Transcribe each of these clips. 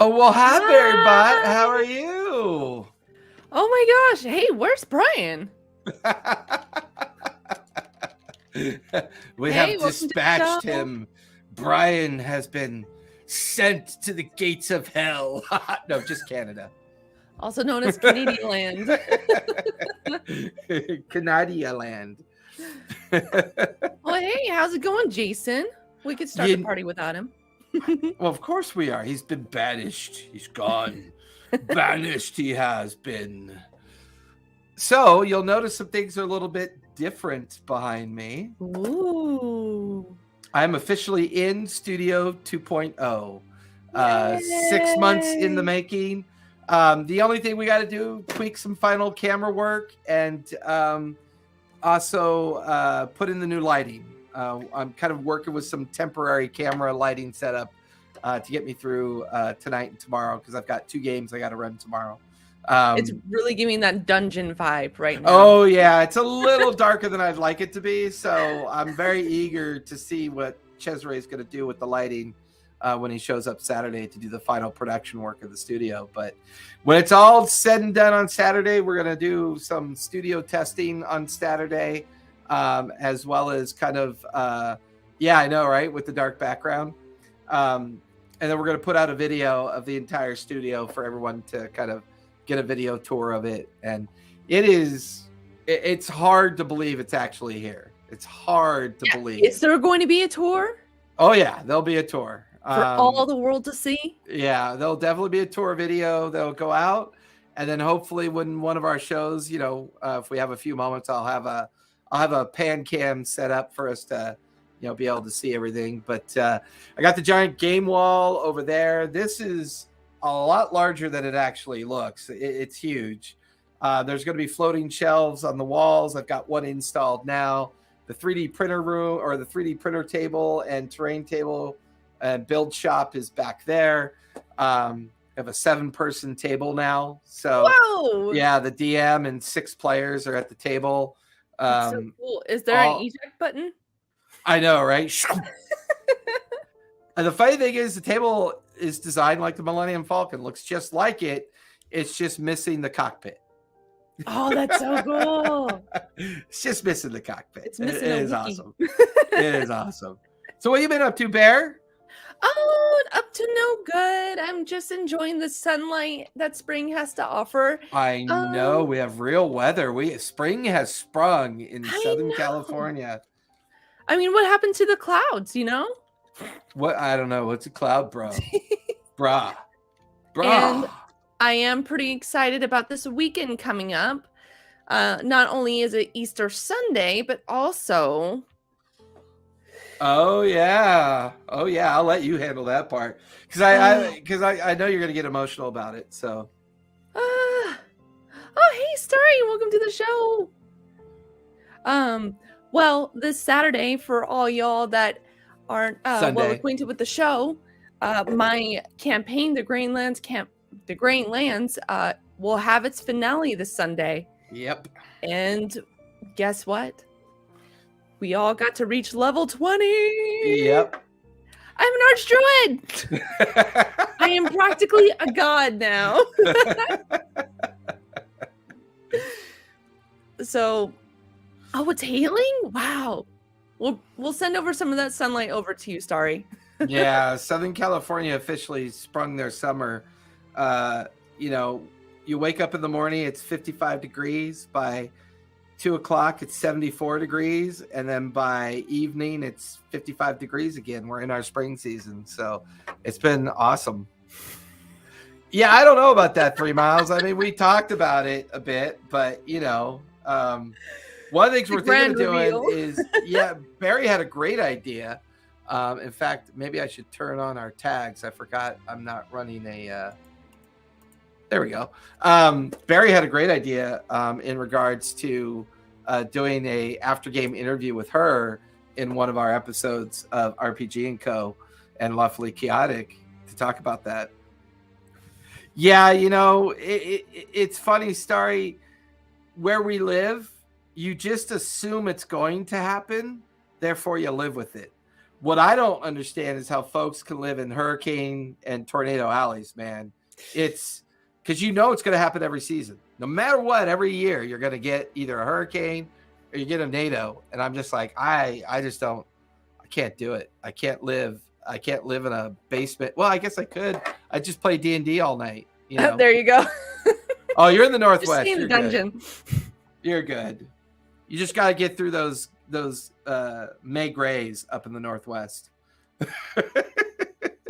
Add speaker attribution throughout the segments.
Speaker 1: Oh, well, hi, Barry Bot. How
Speaker 2: Hi.
Speaker 1: are you?
Speaker 2: Oh my gosh. Hey, where's Bryan?
Speaker 1: We
Speaker 2: Hey,
Speaker 1: have
Speaker 2: welcome to the show.
Speaker 1: dispatched him. Bryan has been sent to the gates of hell. No, just Canada.
Speaker 2: Also known as Canadian Land.
Speaker 1: Canada land.
Speaker 2: Well, hey, how's it going, Jason? We could start the party without him.
Speaker 1: Well, of course we are. He's been banished. He's gone. Banished he has been. So you'll notice some things are a little bit different behind me.
Speaker 2: Ooh.
Speaker 1: I'm officially in Studio 2.0. 6 months in the making. The only thing we got to do, tweak some final camera work and also put in the new lighting. I'm kind of working with some temporary camera lighting setup to get me through tonight and tomorrow because I've got 2 games I got to run tomorrow.
Speaker 2: It's really giving that dungeon vibe right now.
Speaker 1: Oh, yeah. It's a little darker than I'd like it to be. So I'm very eager to see what Cesare is going to do with the lighting when he shows up Saturday to do the final production work of the studio. But when it's all said and done on Saturday, we're going to do some studio testing on Saturday, as well as kind of, yeah, I know, right? With the dark background. And then we're going to put out a video of the entire studio for everyone to kind of get a video tour of it. And it's hard to believe it's actually here. It's hard to believe.
Speaker 2: Is there going to be a tour?
Speaker 1: Oh, yeah, there'll be a tour.
Speaker 2: For all the world to see? Yeah,
Speaker 1: there'll definitely be a tour video that'll go out. And then hopefully when one of our shows, if we have a few moments, I'll have a pan cam set up for us to, be able to see everything. But I got the giant game wall over there. This is a lot larger than it actually looks. It's huge. There's going to be floating shelves on the walls. I've got one installed now. The 3D printer room or the 3D printer table and terrain table and build shop is back there. I have a 7-person table now. So,
Speaker 2: whoa!
Speaker 1: Yeah, the DM and 6 players are at the table.
Speaker 2: That's so cool. Is there an eject button?
Speaker 1: I know, right? And the funny thing is the table is designed like the Millennium Falcon. Looks just like it. It's just missing the cockpit.
Speaker 2: Oh, that's so cool.
Speaker 1: It's just missing the cockpit.
Speaker 2: It's missing
Speaker 1: it is awesome. It is awesome. So what have you been up to, Bear?
Speaker 2: Oh, up to no good. I'm just enjoying the sunlight that spring has to offer.
Speaker 1: I know. We have real weather. Spring has sprung in Southern California.
Speaker 2: I mean, what happened to the clouds,
Speaker 1: What? I don't know. What's a cloud, bro? Bruh.
Speaker 2: And I am pretty excited about this weekend coming up. Not only is it Easter Sunday, but also...
Speaker 1: Oh yeah. I'll let you handle that part because I know you're gonna get emotional about it. So.
Speaker 2: Oh, hey, Starry, welcome to the show. Well, this Saturday, for all y'all that aren't well acquainted with the show, my campaign, the Grain Lands will have its finale this Sunday.
Speaker 1: Yep.
Speaker 2: And guess what? We all got to reach level 20.
Speaker 1: Yep.
Speaker 2: I'm an archdruid. I am practically a god now. So, it's healing? Wow. We'll send over some of that sunlight over to you, Starry.
Speaker 1: Yeah, Southern California officially sprung their summer. You wake up in the morning, it's 55 degrees. By 2 o'clock, it's 74 degrees. And then by evening, it's 55 degrees again. We're in our spring season. So it's been awesome. Yeah, I don't know about that 3 miles. I mean, we talked about it a bit, but, one of the things we're thinking of doing is, Barry had a great idea. In fact, maybe I should turn on our tags. I forgot I'm not running there we go. Barry had a great idea in regards to doing a after game interview with her in one of our episodes of RPG&Co and Lawfully Chaotic to talk about that. Yeah, it's funny, Starry. Where we live, you just assume it's going to happen, therefore you live with it. What I don't understand is how folks can live in hurricane and tornado alleys, man. It's because it's going to happen every season. No matter what, every year you're going to get either a hurricane or you get a tornado. And I'm just like, I can't do it. I can't live in a basement. Well, I guess I could. I just play D&D all night.
Speaker 2: There you go.
Speaker 1: Oh, you're in the Northwest.
Speaker 2: Just in the dungeon.
Speaker 1: Good. You're good. You just got to get through those May Grays up in the Northwest.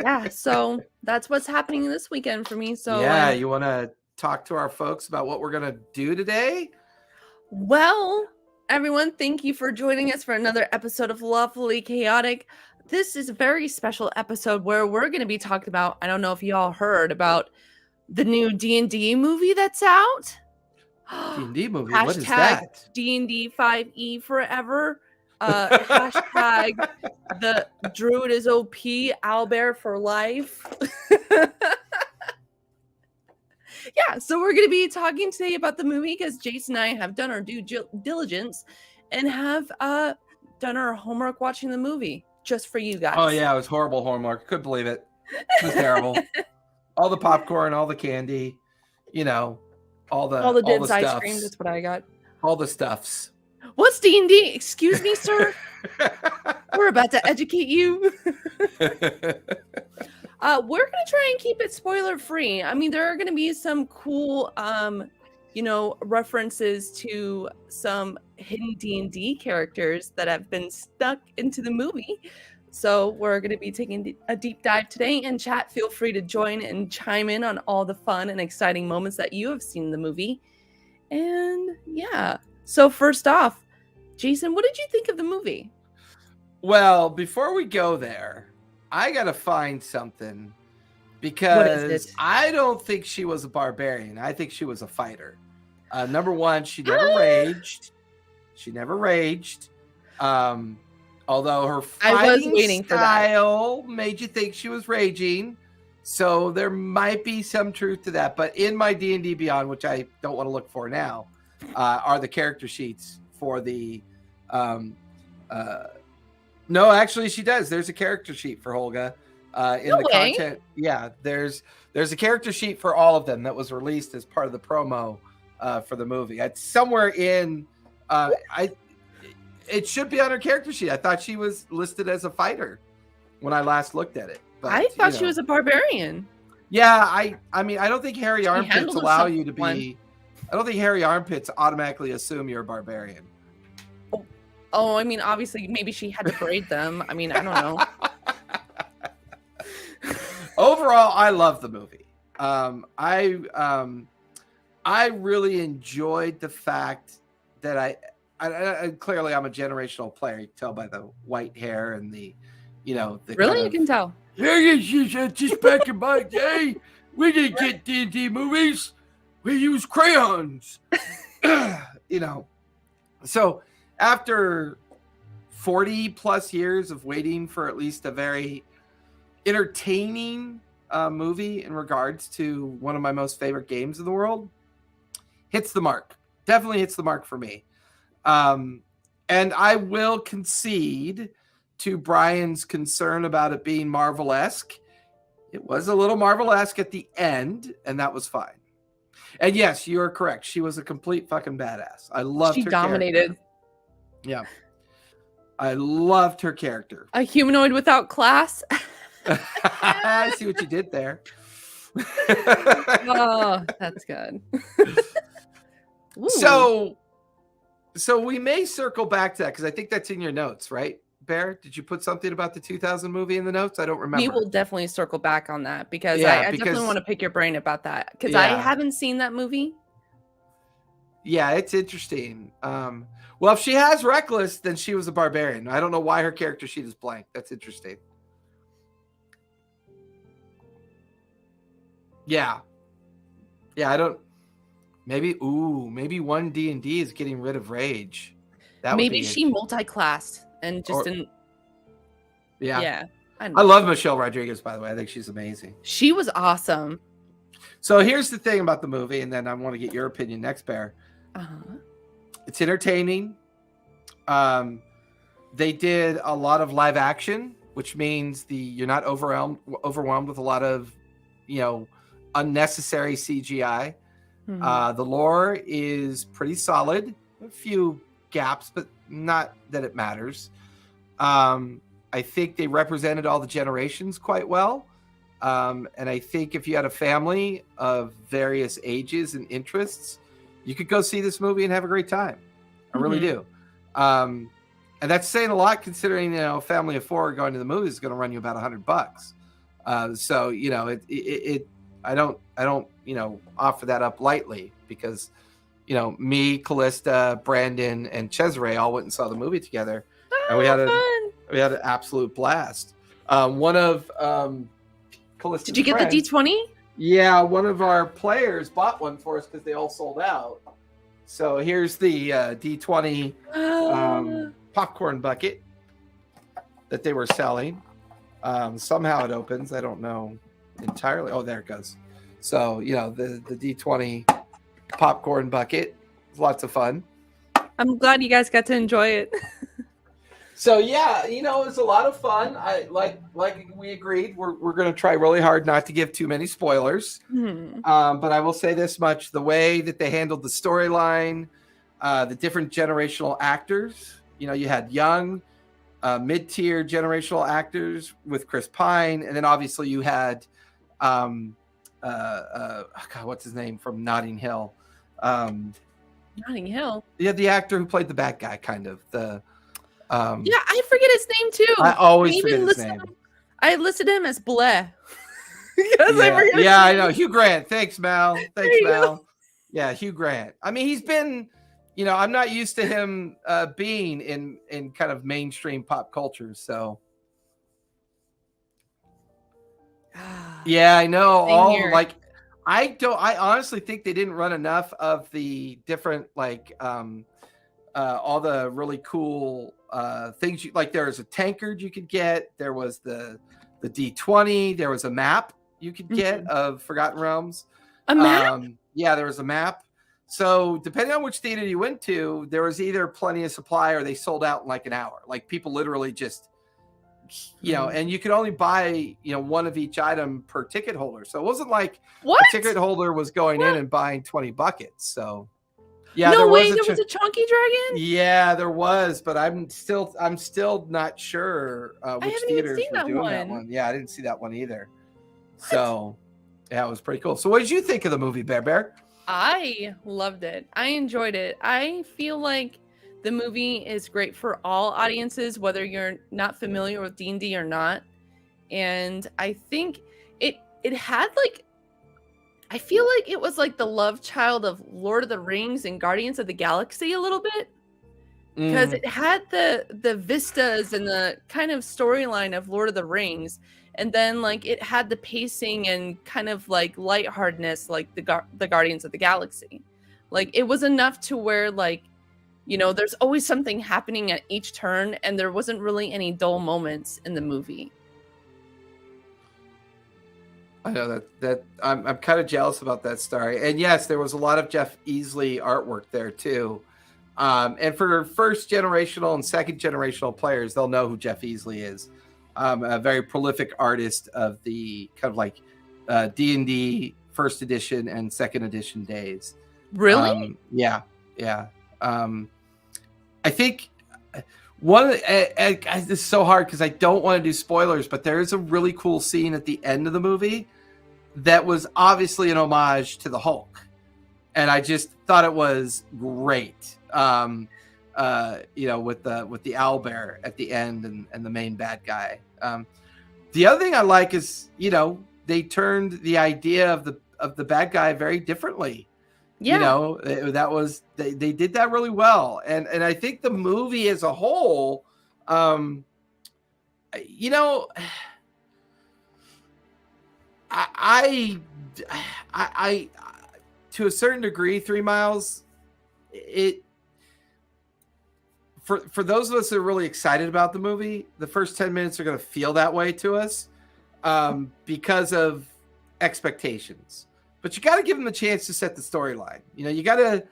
Speaker 2: Yeah, so that's what's happening this weekend for me. So
Speaker 1: yeah, you want to talk to our folks about what we're going to do today?
Speaker 2: Well, everyone, thank you for joining us for another episode of Lawfully Chaotic. This is a very special episode where we're going to be talking about, I don't know if you all heard about the new D&D movie that's out.
Speaker 1: D&D movie? What is that?
Speaker 2: D&D 5e forever. Hashtag the druid is OP, owlbear for life. Yeah, so we're going to be talking today about the movie because Jason and I have done our due diligence and have done our homework watching the movie just for you guys.
Speaker 1: Oh yeah, it was horrible homework. Couldn't believe it. It was terrible. All the popcorn, all the candy, all the
Speaker 2: Dibs ice cream. That's what I got.
Speaker 1: All the stuffs.
Speaker 2: What's D&D? Excuse me, sir. We're about to educate you. We're going to try and keep it spoiler free. I mean, there are going to be some cool, references to some hidden D&D characters that have been stuck into the movie. So we're going to be taking a deep dive today. And chat, feel free to join and chime in on all the fun and exciting moments that you have seen in the movie. And yeah. So first off, Jason, what did you think of the movie?
Speaker 1: Well, before we go there, I got to find something because I don't think she was a barbarian. I think she was a fighter. Number one, she never raged. She never raged. Although her fighting style made you think she was raging. So there might be some truth to that. But in my D&D Beyond, which I don't want to look for now, are the character sheets for the no, actually she does. There's a character sheet for Holga in the content. Yeah, there's a character sheet for all of them that was released as part of the promo for the movie. It's somewhere in it should be on her character sheet. I thought she was listed as a fighter when I last looked at it. But,
Speaker 2: I thought she was a barbarian.
Speaker 1: Yeah, I mean, I don't think hairy armpits allow you to be. I don't think hairy armpits automatically assume you're a barbarian.
Speaker 2: Oh, I mean, obviously, maybe she had to braid them. I mean, I don't know.
Speaker 1: Overall, I love the movie. I really enjoyed the fact that I clearly I'm a generational player. You can tell by the white hair and the
Speaker 2: really, you can tell.
Speaker 1: Yeah, just back in my day, we didn't get D&D movies. We used crayons. So after 40 plus years of waiting for at least a very entertaining movie in regards to one of my most favorite games in the world, hits the mark. Definitely hits the mark for me. And I will concede to Bryan's concern about it being Marvel-esque. It was a little Marvel-esque at the end, and that was fine. And yes, you are correct. She was a complete fucking badass. I loved her. She
Speaker 2: dominated.
Speaker 1: Character. Yeah. I loved her character.
Speaker 2: A humanoid without class.
Speaker 1: I see what you did there.
Speaker 2: Oh, that's good.
Speaker 1: So we may circle back to that because I think that's in your notes, right, Bear? Did you put something about the 2000 movie in the notes? I don't remember.
Speaker 2: We will definitely circle back on that because I definitely want to pick your brain about that because I haven't seen that movie.
Speaker 1: Yeah, it's interesting. Well, if she has Reckless, then she was a barbarian. I don't know why her character sheet is blank. That's interesting. Yeah. Yeah, I don't... Maybe one D&D is getting rid of rage.
Speaker 2: Maybe she multi-classed and just didn't...
Speaker 1: Yeah.
Speaker 2: Yeah.
Speaker 1: I love Michelle Rodriguez, by the way. I think she's amazing.
Speaker 2: She was awesome.
Speaker 1: So here's the thing about the movie, and then I want to get your opinion next, Bear.
Speaker 2: Uh-huh.
Speaker 1: It's entertaining. They did a lot of live action, which means you're not overwhelmed with a lot of, unnecessary CGI.
Speaker 2: Mhm.
Speaker 1: The lore is pretty solid. A few gaps, but not that it matters. I think they represented all the generations quite well. And I think if you had a family of various ages and interests, you could go see this movie and have a great time. I really do. And that's saying a lot, considering, a family of 4 going to the movies is going to run you about $100. So, I don't, offer that up lightly, because, me, Callista, Brandon, and Cesare all went and saw the movie together, and we had an absolute blast. One of Callista's
Speaker 2: Did you get
Speaker 1: friends,
Speaker 2: the D20?
Speaker 1: Yeah, one of our players bought one for us because they all sold out. So here's the D20 popcorn bucket that they were selling. Somehow it opens. I don't know entirely. Oh, there it goes. So, the D20 popcorn bucket. Lots of fun.
Speaker 2: I'm glad you guys got to enjoy it.
Speaker 1: So yeah, it was a lot of fun. I like we agreed. We're going to try really hard not to give too many spoilers. But I will say this much: the way that they handled the storyline, the different generational actors. You had young, mid-tier generational actors with Chris Pine, and then obviously you had, God, what's his name from Notting Hill?
Speaker 2: Notting Hill.
Speaker 1: Yeah, the actor who played the bad guy, kind of the.
Speaker 2: Yeah, I forget his name too.
Speaker 1: I always forget his name.
Speaker 2: I listed him as Blair.
Speaker 1: I know. Hugh Grant. Thanks, Mal. Thanks, Mal. Yeah, Hugh Grant. I mean, he's been, I'm not used to him being in kind of mainstream pop culture. So, yeah, I know. I honestly think they didn't run enough of the different, all the really cool things. There was a tankard you could get. There was the D20. There was a map you could get of Forgotten Realms.
Speaker 2: A map?
Speaker 1: Yeah, there was a map. So depending on which theater you went to, there was either plenty of supply or they sold out in like an hour. Like people literally just, and you could only buy, one of each item per ticket holder. So it wasn't like a ticket holder was going in and buying 20 buckets. So yeah,
Speaker 2: there was a chunky dragon.
Speaker 1: Yeah, there was, but I'm still not sure which theaters were doing that one. Yeah, I didn't see that one either. What? So yeah, it was pretty cool. So what did you think of the movie, Bear?
Speaker 2: I loved it. I enjoyed it. I feel like the movie is great for all audiences, whether you're not familiar with D&D or not. And I think it had I feel like it was like the love child of Lord of the Rings and Guardians of the Galaxy a little bit, because it had the vistas and the kind of storyline of Lord of the Rings, and then it had the pacing and kind of lightheartedness like the Guardians of the Galaxy. It was enough to where there's always something happening at each turn, and there wasn't really any dull moments in the movie.
Speaker 1: I know that I'm kind of jealous about that story. And yes, there was a lot of Jeff Easley artwork there too. And for first generational and second generational players, they'll know who Jeff Easley is. A very prolific artist of the kind of D&D first edition and second edition days.
Speaker 2: Really?
Speaker 1: Yeah. I think this is so hard because I don't want to do spoilers, but there is a really cool scene at the end of the movie that was obviously an homage to the Hulk, and I just thought it was great. With the owlbear at the end and the main bad guy. The other thing I like is they turned the idea of the bad guy very differently.
Speaker 2: Yeah.
Speaker 1: That was they did that really well, and I think the movie as a whole, I to a certain degree, 3 Miles, for those of us that are really excited about the movie, the first 10 minutes are going to feel that way to us because of expectations. But you got to give them a chance to set the storyline. You got to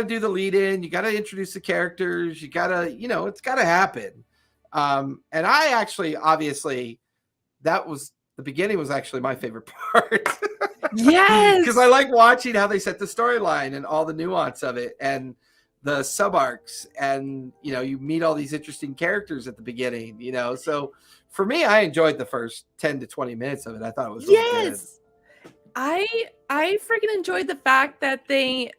Speaker 1: do the lead in. You got to introduce the characters. You got to, it's got to happen. And I actually, obviously, the beginning was actually my favorite part.
Speaker 2: Yes,
Speaker 1: because I like watching how they set the storyline and all the nuance of it and the sub arcs, and you meet all these interesting characters at the beginning. So for me, I enjoyed the first 10 to 20 minutes of it. I thought it was really good.
Speaker 2: I freaking enjoyed the fact that they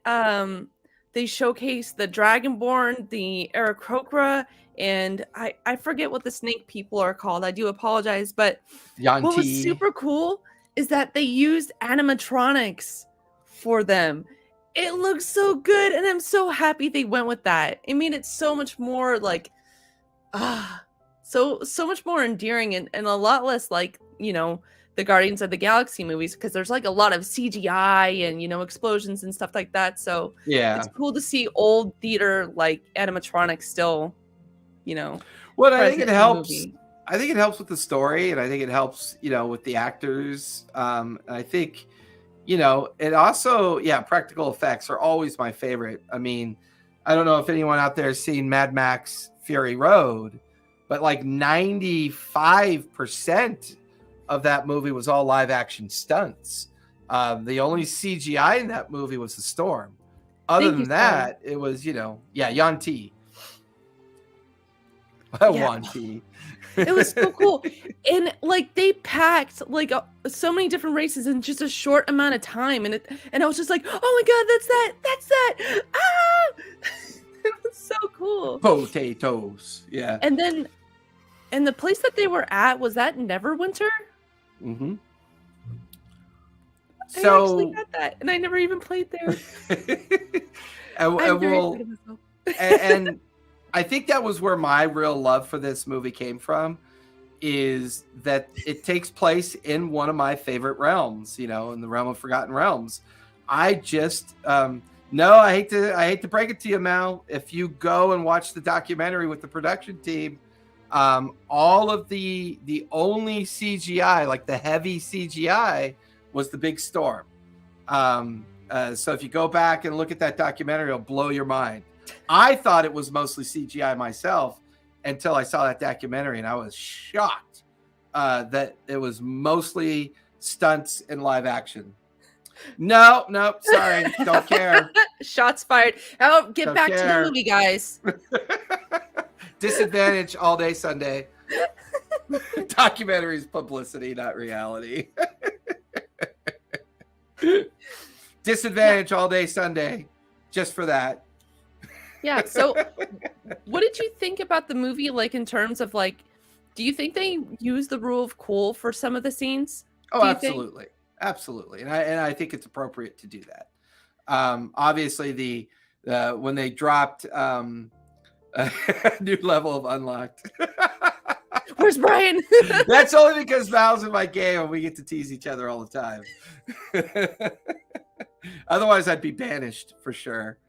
Speaker 2: showcased the Dragonborn, the Aarakocra, and I forget what the snake people are called. I do apologize, but
Speaker 1: Yanti.
Speaker 2: What was super cool is that they used animatronics for them. It looks so good, and I'm so happy they went with that. It made it so much more like so much more endearing, and a lot less like, the Guardians of the Galaxy movies, because there's like a lot of CGI and explosions and stuff like that. So
Speaker 1: yeah,
Speaker 2: it's cool to see old theater like animatronics still,
Speaker 1: Well, I think it helps. I think it helps with the story, and I think it helps, with the actors. I think, it also, practical effects are always my favorite. I mean, I don't know if anyone out there has seen Mad Max Fury Road, but like 95% of that movie was all live action stunts. The only CGI in that movie was the storm. Other than that, it was, Yanti. Wanti.
Speaker 2: It was so cool. And like they packed like so many different races in just a short amount of time. And I was just like, oh my God, that's that. Ah! It was so cool.
Speaker 1: Potatoes. Yeah.
Speaker 2: And then, and the place that they were at, was that Neverwinter?
Speaker 1: Mm-hmm.
Speaker 2: I actually got that, and I never even played there.
Speaker 1: and I think that was where my real love for this movie came from, is that it takes place in one of my favorite realms, in the realm of Forgotten Realms. I just no, I hate to break it to you, Mal. If you go and watch the documentary with the production team, all of the only CGI, like the heavy CGI, was the big storm. So if you go back and look at that documentary, it'll blow your mind. I thought it was mostly CGI myself until I saw that documentary, and I was shocked that it was mostly stunts and live action. No, sorry, don't care.
Speaker 2: Shots fired. Oh, get back to the movie, guys.
Speaker 1: Disadvantage all day Sunday. Documentaries, publicity, not reality. Disadvantage all day Sunday, just for that.
Speaker 2: Yeah. So, what did you think about the movie? Like, in terms of like, do you think they use the rule of cool for some of the scenes?
Speaker 1: Oh, absolutely, absolutely, and I think it's appropriate to do that. Obviously, the when they dropped a new level of unlocked.
Speaker 2: Where's Bryan?
Speaker 1: That's only because Val's in my game and we get to tease each other all the time. Otherwise, I'd be banished for sure.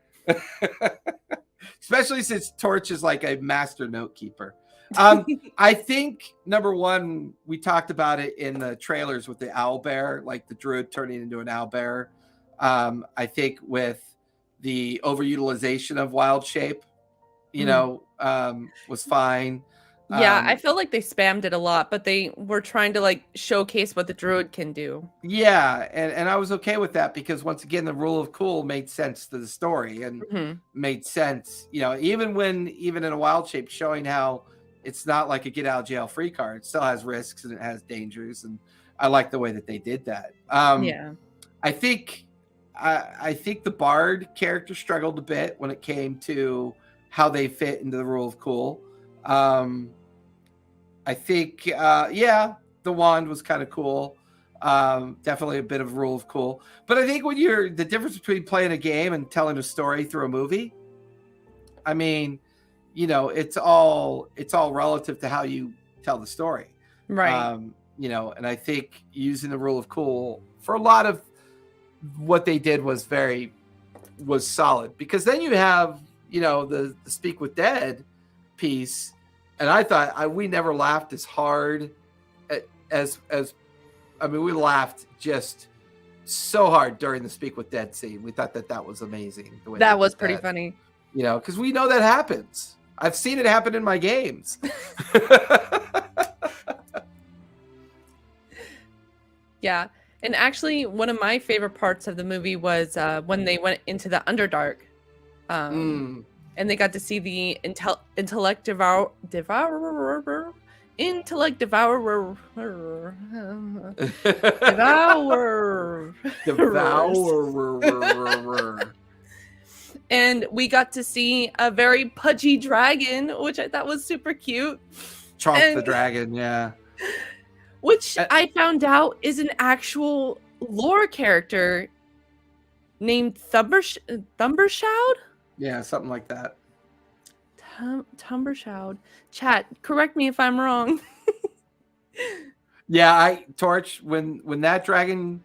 Speaker 1: Especially since Torch is like a master note keeper. I think, number one, we talked about it in the trailers with the owlbear, like the druid turning into an owlbear. I think with the overutilization of wild shape, was fine.
Speaker 2: Yeah, I feel like they spammed it a lot, but they were trying to like showcase what the druid can do.
Speaker 1: Yeah, and I was okay with that because once again, the rule of cool made sense to the story and made sense, even in a wild shape, showing how it's not like a get out of jail free card. It still has risks and it has dangers, and I like the way that they did that.
Speaker 2: Yeah,
Speaker 1: I think the Bard character struggled a bit when it came to how they fit into the rule of cool. I think, the wand was kind of cool. Definitely a bit of rule of cool. But I think the difference between playing a game and telling a story through a movie, I mean, it's all relative to how you tell the story.
Speaker 2: Right.
Speaker 1: And I think using the rule of cool for a lot of what they did was solid, because then you have, the Speak with Dead piece. And I thought we never laughed as hard as we laughed just so hard during the Speak with Dead scene. We thought that was amazing.
Speaker 2: That was pretty funny.
Speaker 1: Because we know that happens. I've seen it happen in my games.
Speaker 2: Yeah. And actually, one of my favorite parts of the movie was when they went into the Underdark. And they got to see the intellect devourer. Intellect devourer.
Speaker 1: Devourer.
Speaker 2: And we got to see a very pudgy dragon, which I thought was super cute.
Speaker 1: Chomp the dragon, yeah.
Speaker 2: Which I found out is an actual lore character named Thumbershoud?
Speaker 1: Yeah, something like that.
Speaker 2: Thumbershoud. Chat, correct me if I'm wrong.
Speaker 1: Yeah, Torch, when that dragon,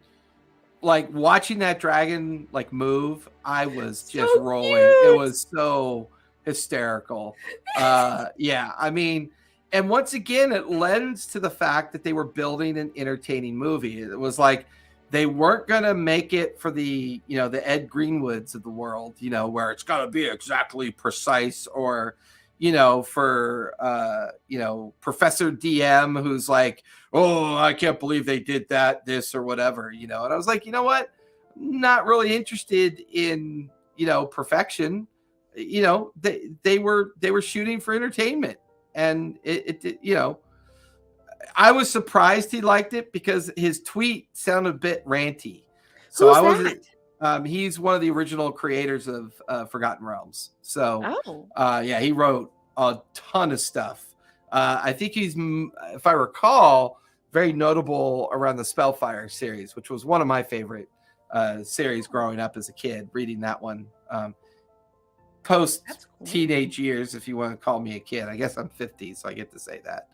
Speaker 1: like watching that dragon like move, I was just
Speaker 2: So
Speaker 1: rolling.
Speaker 2: cute.
Speaker 1: It was so hysterical. Yeah, I mean, and once again, it lends to the fact that they were building an entertaining movie. It was like they weren't gonna make it for the the Ed Greenwoods of the world, where it's gotta be exactly precise, or for Professor DM who's like, oh, I can't believe they did that, this or whatever, and I was like, you know what? Not really interested in perfection. They were shooting for entertainment, and it I was surprised he liked it because his tweet sounded a bit ranty. So
Speaker 2: Who's
Speaker 1: I wasn't.
Speaker 2: that?
Speaker 1: He's one of the original creators of Forgotten Realms. So
Speaker 2: Oh.
Speaker 1: yeah, he wrote a ton of stuff. I think he's, if I recall, very notable around the Spellfire series, which was one of my favorite series growing up as a kid, reading that one. Post teenage years, if you want to call me a kid. I guess I'm 50, so I get to say that.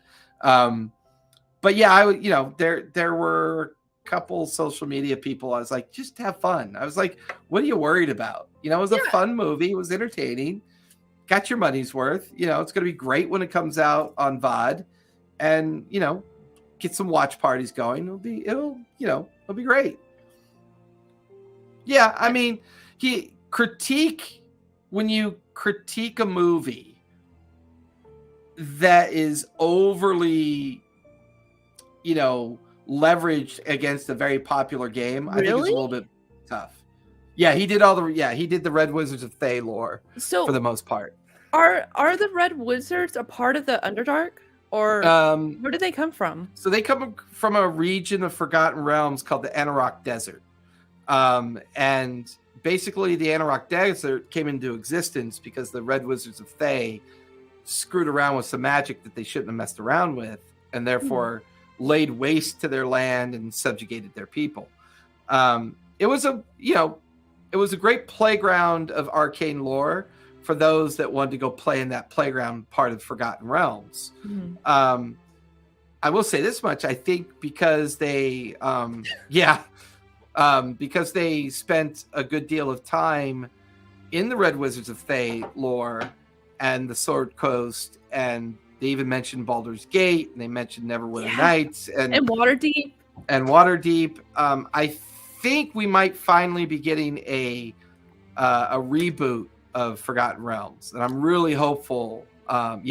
Speaker 1: But yeah, I would, there were a couple social media people. I was like, just have fun. I was like, what are you worried about? It was a fun movie. It was entertaining. Got your money's worth. It's going to be great when it comes out on VOD, and get some watch parties going. It'll be great. Yeah, I mean, when you critique a movie that is overly leveraged against a very popular game, I think it's a little bit tough. Yeah, he did the Red Wizards of Thay lore for the most part.
Speaker 2: Are the Red Wizards a part of the Underdark, or where do they come from?
Speaker 1: So they come from a region of Forgotten Realms called the Anarok Desert. And basically the Anarok Desert came into existence because the Red Wizards of Thay screwed around with some magic that they shouldn't have messed around with, and therefore laid waste to their land and subjugated their people. It was a great playground of arcane lore for those that wanted to go play in that playground part of Forgotten Realms. I will say this much: I think because they, because they spent a good deal of time in the Red Wizards of Thay lore and the Sword Coast, and they even mentioned Baldur's Gate, and they mentioned Neverwinter Nights, and Waterdeep. I think we might finally be getting a reboot of Forgotten Realms, and I'm really hopeful. If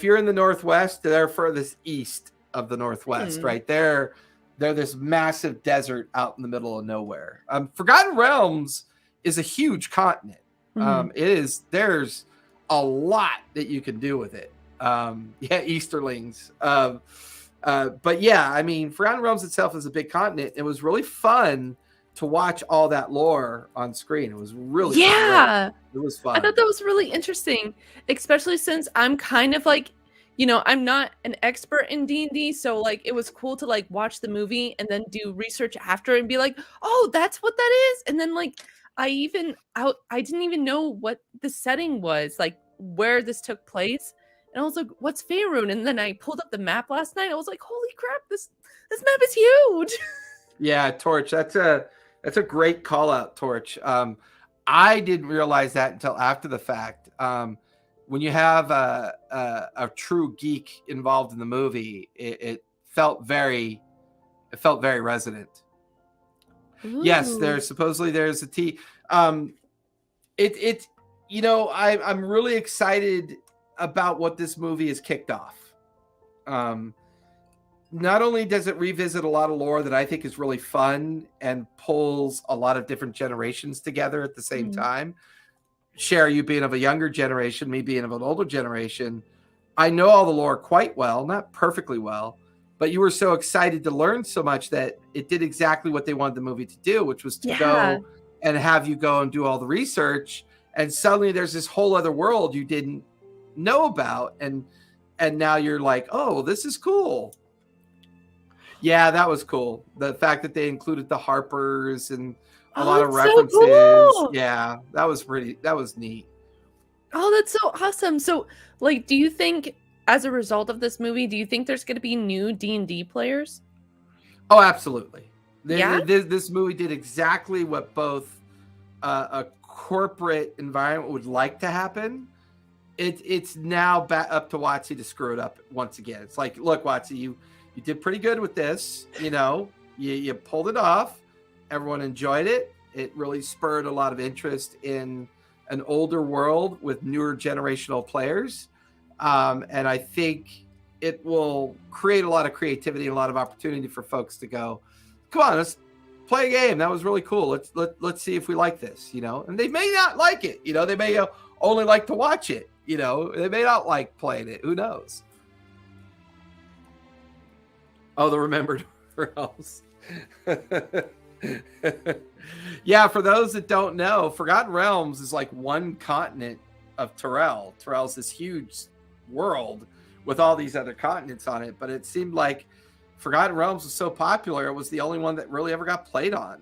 Speaker 1: you're in the Northwest, they're furthest east of the Northwest, right? They're this massive desert out in the middle of nowhere. Forgotten Realms is a huge continent. There's a lot that you can do with it. Easterlings. But yeah, I mean, Forgotten Realms itself is a big continent. It was really fun to watch all that lore on screen. It was really great. It was fun.
Speaker 2: I thought that was really interesting, especially since I'm kind of like, I'm not an expert in D&D, so like it was cool to like watch the movie and then do research after and be like, oh, that's what that is. And then like I didn't even know what the setting was, like where this took place. And I was like, what's Faerun? And then I pulled up the map last night. I was like, holy crap, this map is huge.
Speaker 1: Yeah, Torch, that's a great call out, Torch. I didn't realize that until after the fact. When you have a true geek involved in the movie, it felt very resonant. Ooh. Yes, there's a T. I'm really excited about what this movie has kicked off. Not only does it revisit a lot of lore that I think is really fun and pulls a lot of different generations together at the same time. Sharon, you being of a younger generation, me being of an older generation, I know all the lore quite well, not perfectly well, but you were so excited to learn so much that it did exactly what they wanted the movie to do, which was to go and have you go and do all the research. And suddenly there's this whole other world you didn't know about. And now you're like, oh, this is cool. Yeah, that was cool. The fact that they included the Harpers and a lot of references. So cool. Yeah, that was neat.
Speaker 2: Oh, that's so awesome. So, like, do you think as a result of this movie, do you think there's going to be new D&D players?
Speaker 1: Oh, absolutely. This movie did exactly what both a corporate environment would like to happen. It's now up to WotC to screw it up once again. It's like, look, WotC, you did pretty good with this. You pulled it off. Everyone enjoyed it. It really spurred a lot of interest in an older world with newer generational players. And I think it will create a lot of creativity and a lot of opportunity for folks to go, come on, let's play a game. That was really cool. Let's see if we like this, And they may not like it. They may only like to watch it. They may not like playing it. Who knows? Oh, the Remembered Realms. Yeah, for those that don't know, Forgotten Realms is like one continent of Terrell. Terrell's this huge world with all these other continents on it, but it seemed like Forgotten Realms was so popular, it was the only one that really ever got played on.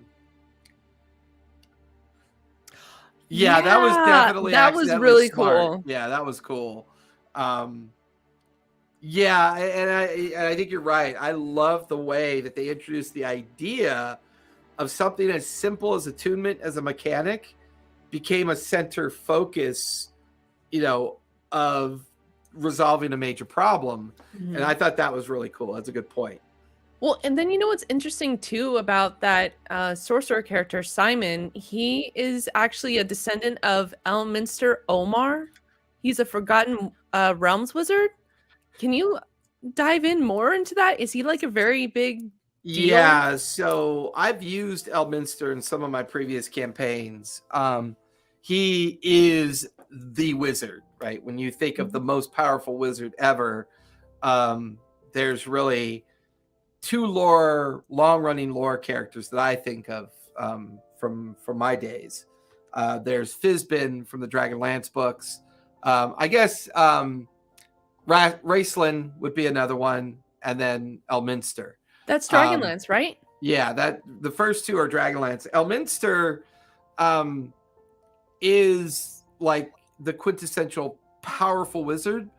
Speaker 1: Yeah, that was definitely
Speaker 2: that was really
Speaker 1: smart.
Speaker 2: Cool.
Speaker 1: Yeah, that was cool. Yeah, and I think you're right. I love the way that they introduced the idea of something as simple as attunement as a mechanic became a center focus, of resolving a major problem. Mm-hmm. And I thought that was really cool. That's a good point.
Speaker 2: Well, and then what's interesting too about that sorcerer character, Simon, he is actually a descendant of Elminster Omar. He's a Forgotten Realms wizard. Can you dive in more into that? Is he like a very big deal?
Speaker 1: Yeah, so I've used Elminster in some of my previous campaigns. He is the wizard, right? When you think of the most powerful wizard ever, there's really two long-running lore characters that I think of from my days. There's Fizbin from the Dragonlance books. I guess Raceland would be another one, and then Elminster.
Speaker 2: That's Dragonlance, right?
Speaker 1: Yeah, the first two are Dragonlance. Elminster is like the quintessential powerful wizard.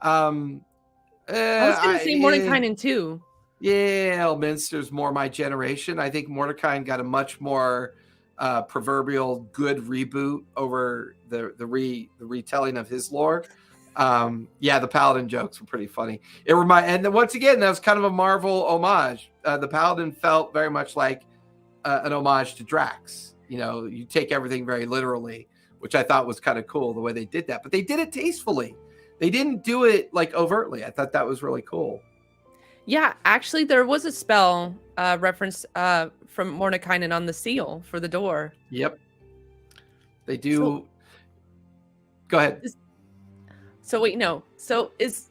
Speaker 2: I was going to say Mordenkainen too.
Speaker 1: Yeah, Elminster's more my generation. I think Mordenkainen got a much more proverbial good reboot over the retelling of his lore. The Paladin jokes were pretty funny. And once again, that was kind of a Marvel homage. The Paladin felt very much like an homage to Drax. You take everything very literally, which I thought was kind of cool the way they did that. But they did it tastefully. They didn't do it like overtly. I thought that was really cool.
Speaker 2: Yeah, actually, there was a spell reference from Mordenkainen on the seal for the door.
Speaker 1: Yep. They do. Go ahead.
Speaker 2: So wait, no. So this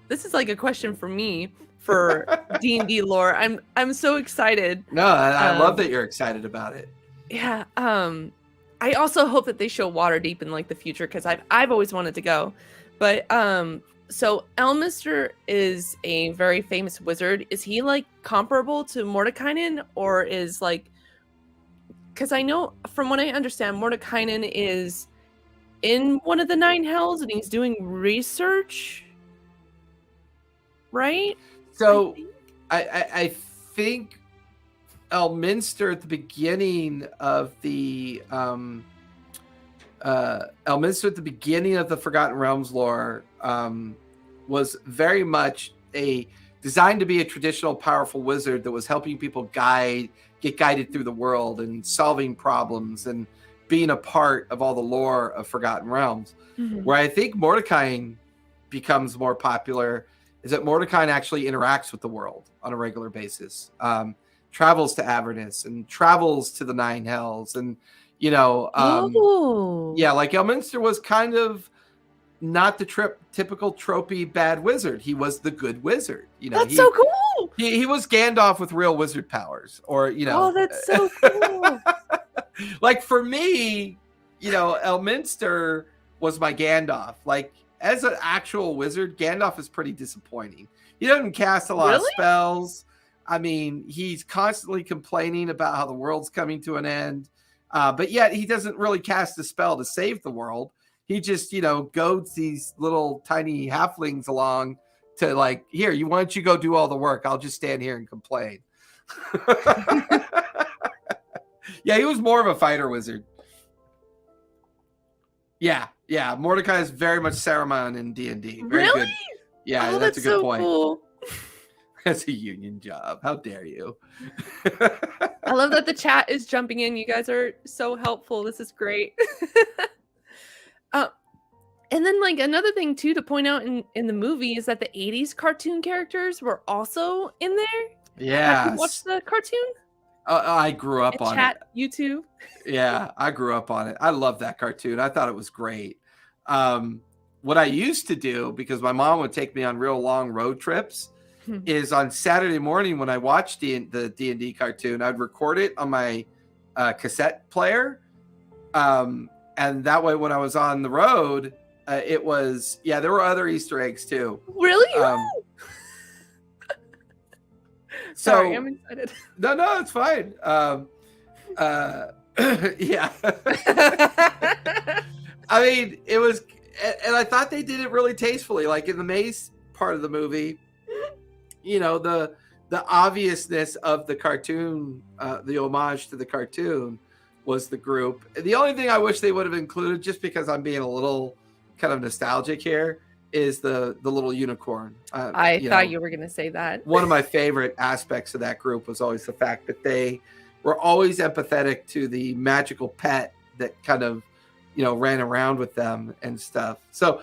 Speaker 2: is like a question for me for D&D lore. I'm so excited.
Speaker 1: No, I love that you're excited about it.
Speaker 2: Yeah. I also hope that they show Waterdeep in like the future because I've always wanted to go. But so Elminster is a very famous wizard. Is he like comparable to Mordenkainen, or is like? Because I know from what I understand, Mordenkainen is in one of the 9 hells and he's doing research, right?
Speaker 1: So I think Elminster at the beginning of the Forgotten Realms lore was very much designed to be a traditional powerful wizard that was helping people get guided through the world and solving problems and being a part of all the lore of Forgotten Realms.
Speaker 2: Mhm.
Speaker 1: Where I think Mordecai becomes more popular is that Mordecai actually interacts with the world on a regular basis, travels to Avernus and travels to the Nine Hells, and
Speaker 2: Oh.
Speaker 1: like Elminster was kind of not the typical tropey bad wizard. He was the good wizard.
Speaker 2: That's so cool.
Speaker 1: He was Gandalf with real wizard powers, or
Speaker 2: Oh, that's so cool.
Speaker 1: like for me, Elminster was my Gandalf. Like as an actual wizard, Gandalf is pretty disappointing. He doesn't cast a lot of spells. I mean, he's constantly complaining about how the world's coming to an end, but yet he doesn't really cast a spell to save the world. He just, goads these little tiny halflings along to like, here, why don't you go do all the work? I'll just stand here and complain. Yeah, he was more of a fighter wizard. Yeah. Mordecai is very much Saruman in D&D. Very good. Yeah, that's a good point. Cool. That's a union job. How dare you?
Speaker 2: I love that the chat is jumping in. You guys are so helpful. This is great. And then like another thing too to point out in the movie is that the 80s cartoon characters were also in there.
Speaker 1: Yeah.
Speaker 2: Have you watched the cartoon?
Speaker 1: I grew up on it.
Speaker 2: You too?
Speaker 1: Yeah, I grew up on it. I love that cartoon. I thought it was great. What I used to do, because my mom would take me on real long road trips, is on Saturday morning when I watched the D&D cartoon, I'd record it on my cassette player. And that way when I was on the road, it was, there were other Easter eggs too.
Speaker 2: Really? Sorry, I'm excited.
Speaker 1: No, it's fine. Yeah. I mean, it was, and I thought they did it really tastefully. Like in the maze part of the movie, the obviousness of the cartoon, the homage to the cartoon was the group. The only thing I wish they would have included, just because I'm being a little kind of nostalgic here, is the little unicorn.
Speaker 2: I thought you were going to say that.
Speaker 1: One of my favorite aspects of that group was always the fact that they were always empathetic to the magical pet that kind of, ran around with them and stuff. So